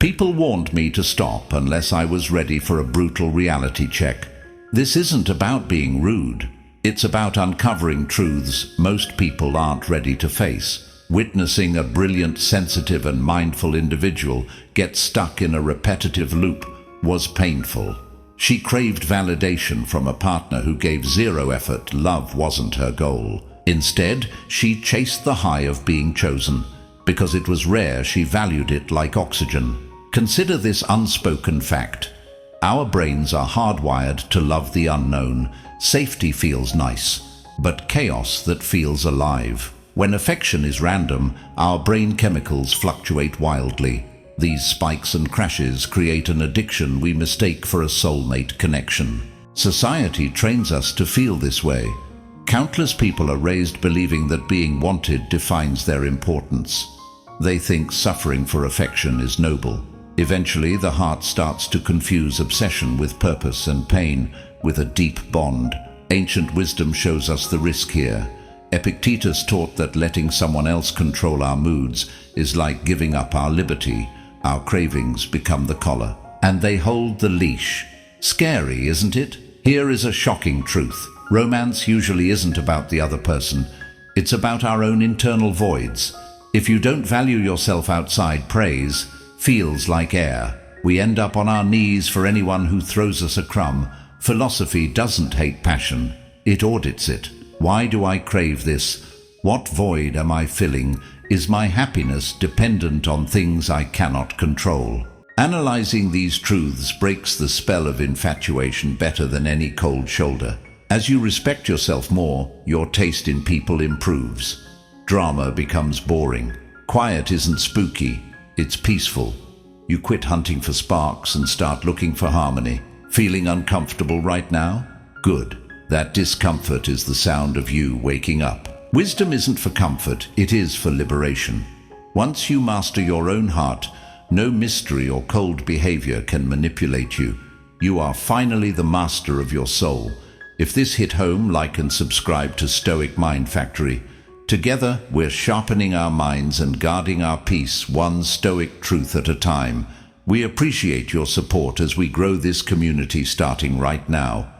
People warned me to stop unless I was ready for a brutal reality check. This isn't about being rude. It's about uncovering truths most people aren't ready to face. Witnessing a brilliant, sensitive and mindful individual get stuck in a repetitive loop was painful. She craved validation from a partner who gave zero effort. Love wasn't her goal. Instead, she chased the high of being chosen. Because it was rare, she valued it like oxygen. Consider this unspoken fact. Our brains are hardwired to love the unknown. Safety feels nice, but chaos that feels alive. When affection is random, our brain chemicals fluctuate wildly. These spikes and crashes create an addiction we mistake for a soulmate connection. Society trains us to feel this way. Countless people are raised believing that being wanted defines their importance. They think suffering for affection is noble. Eventually, the heart starts to confuse obsession with purpose and pain with a deep bond. Ancient wisdom shows us the risk here. Epictetus taught that letting someone else control our moods is like giving up our liberty. Our cravings become the collar, and they hold the leash. Scary, isn't it? Here is a shocking truth. Romance usually isn't about the other person. It's about our own internal voids. If you don't value yourself outside, praise feels like air. We end up on our knees for anyone who throws us a crumb. Philosophy doesn't hate passion, it audits it. Why do I crave this? What void am I filling? Is my happiness dependent on things I cannot control? Analyzing these truths breaks the spell of infatuation better than any cold shoulder. As you respect yourself more, your taste in people improves. Drama becomes boring. Quiet isn't spooky, it's peaceful. You quit hunting for sparks and start looking for harmony. Feeling uncomfortable right now? Good. That discomfort is the sound of you waking up. Wisdom isn't for comfort, it is for liberation. Once you master your own heart, no mystery or cold behavior can manipulate you. You are finally the master of your soul. If this hit home, like and subscribe to Stoic Mind Factory. Together, we're sharpening our minds and guarding our peace, one Stoic truth at a time. We appreciate your support as we grow this community starting right now.